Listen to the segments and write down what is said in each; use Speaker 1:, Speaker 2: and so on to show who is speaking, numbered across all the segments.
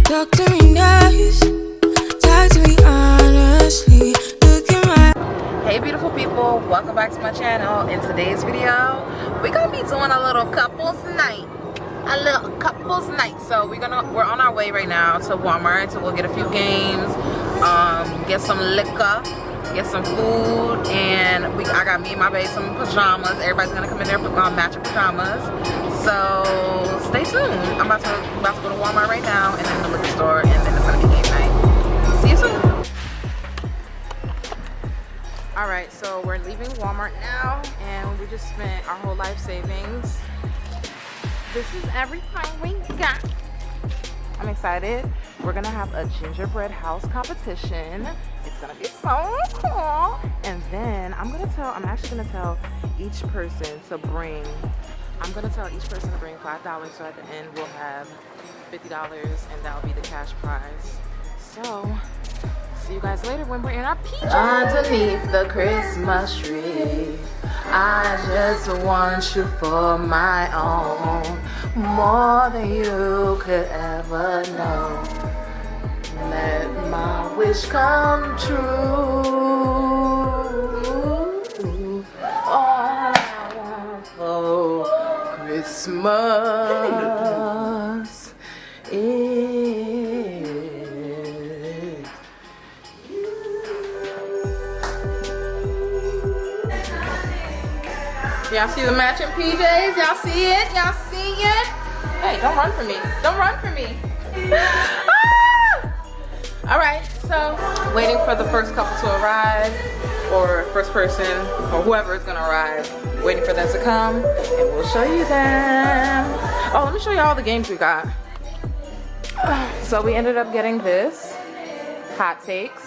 Speaker 1: Talk to me nice, talk to me honestly. Look in my.
Speaker 2: Hey beautiful people, welcome back to my channel. In today's video, we're gonna be doing a little couples night. So we're on our way right now to Walmart to go get a few games, get some liquor, get some food, and I got me and my babe some pajamas. Everybody's gonna come in there with matching pajamas. So stay tuned. I'm about to go to Walmart right now and then the liquor store, and then it's gonna be game night. See you soon. Alright, so we're leaving Walmart now, and we just spent our whole life savings. This is everything we got. I'm excited. We're gonna have a gingerbread house competition. It's gonna be so cool. And then I'm actually gonna tell each person to bring, $5, so at the end we'll have $50, and that'll be the cash prize. So see you guys later when we're in our pajamas. Underneath the Christmas tree, I just want you for my own, more than you could ever know. Let my wish come true. All I want for Christmas is y'all see the matching PJs? Y'all see it? Y'all see it? Hey, don't run from me. Don't run from me. Ah! All right, so waiting for the first couple to arrive, or first person, or whoever is gonna arrive. Waiting for them to come, and we'll show you them. Oh, let me show you all the games we got. So we ended up getting this, hot takes,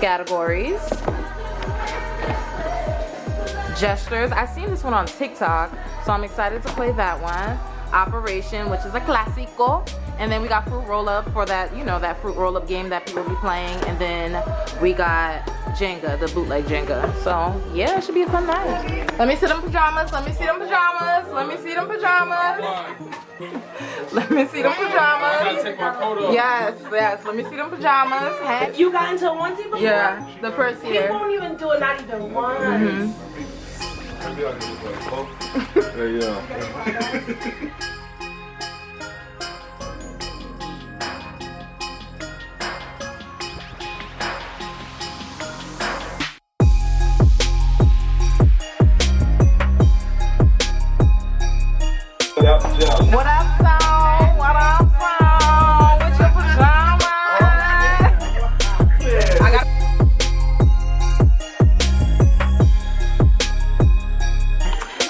Speaker 2: categories, Guesstures. I seen this one on TikTok, so I'm excited to play that one. Operation, which is a classico. And then we got fruit roll up for that, you know, that fruit roll up game that people be playing. And then we got Jenga, the bootleg Jenga. So yeah, it should be a fun night. Let me see them pajamas. Let me see them pajamas. Let me see them pajamas. Let me see them pajamas.
Speaker 3: I gotta take my coat off.
Speaker 2: Yes. Let me see them pajamas. Hey.
Speaker 4: You got into a onesie before?
Speaker 2: Yeah, the first year.
Speaker 4: He won't even do it, not even once.
Speaker 3: There you go.
Speaker 2: What up, Song? What up, Song? With your pajamas? I got.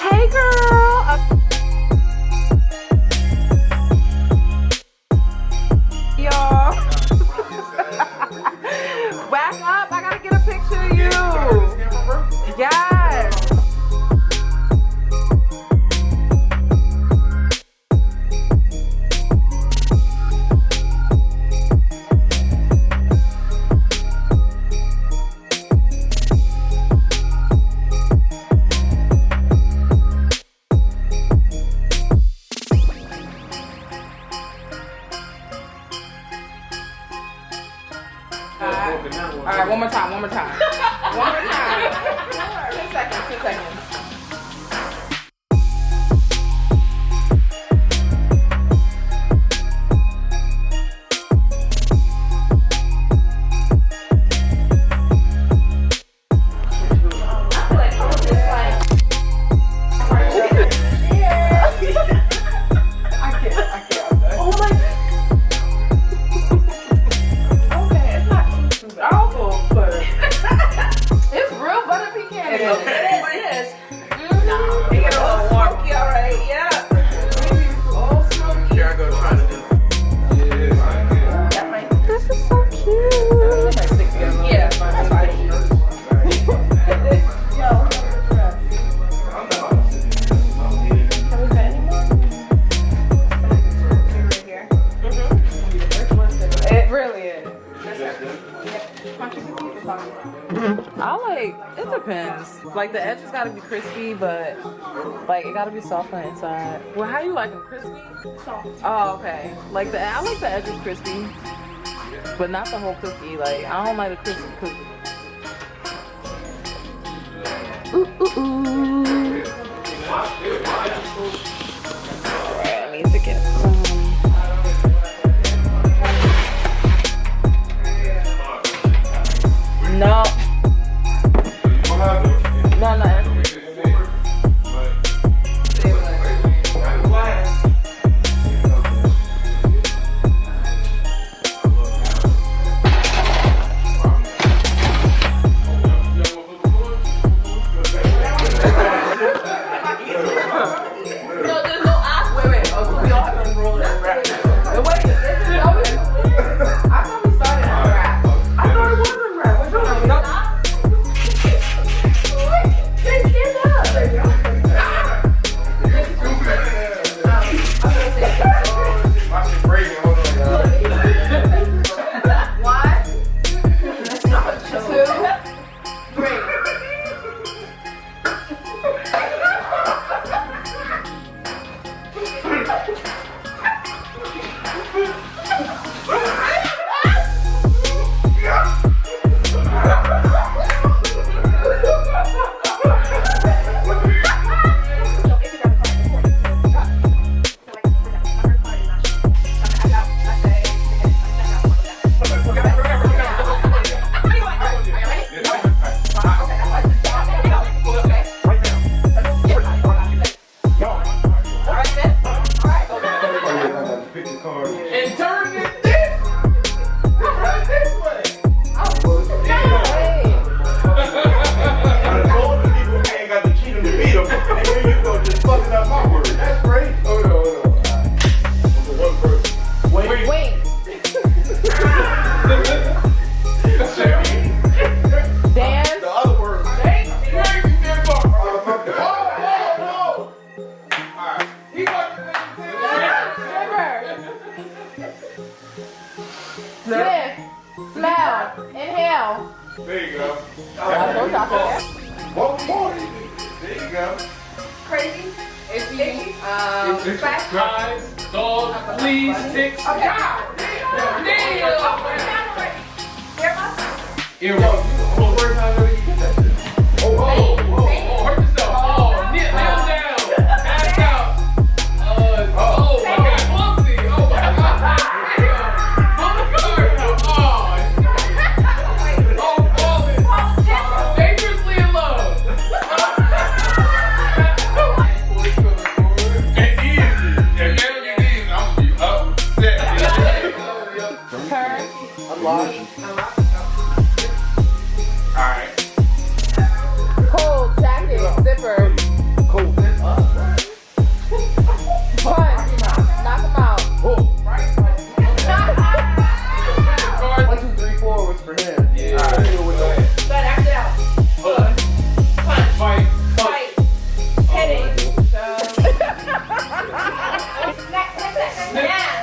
Speaker 2: Hey, girl. Y'all. Back up. I gotta get a picture of you. Yes. All right, one more time. 10 seconds.
Speaker 4: It is.
Speaker 2: like, it depends. Like, the edges gotta be crispy, but like, it gotta be soft on the inside. Well, how you like them? Crispy?
Speaker 4: Soft.
Speaker 2: Oh, okay. Like, I like the edges crispy, but not the whole cookie. Like, I don't like the crispy cookie. Alright, I need to get some. No. No, no.
Speaker 3: There you go.
Speaker 2: One
Speaker 3: more. There you go.
Speaker 4: Crazy.
Speaker 2: Itchy.
Speaker 3: Guys, dog, please, ticks. God damn. Earmuffs. Oh, where's how you get that shit? Oh, hurt yourself. Oh, kneel down. Ass out. Oh my God, clumsy. Oh my God. On the card. Oh, dangerously in love. And easy. And now you need, I'm gonna be upset.
Speaker 2: Turn.
Speaker 3: Unlock. Alright.
Speaker 2: Cold jacket, zipper.
Speaker 3: Cool.
Speaker 2: Punch. Knock him out.
Speaker 3: Oh.
Speaker 5: 1, 2, 3, 4 was for him.
Speaker 3: Yeah. Alright.
Speaker 4: But act it out.
Speaker 3: Fight.
Speaker 4: Headache. Next. Yeah.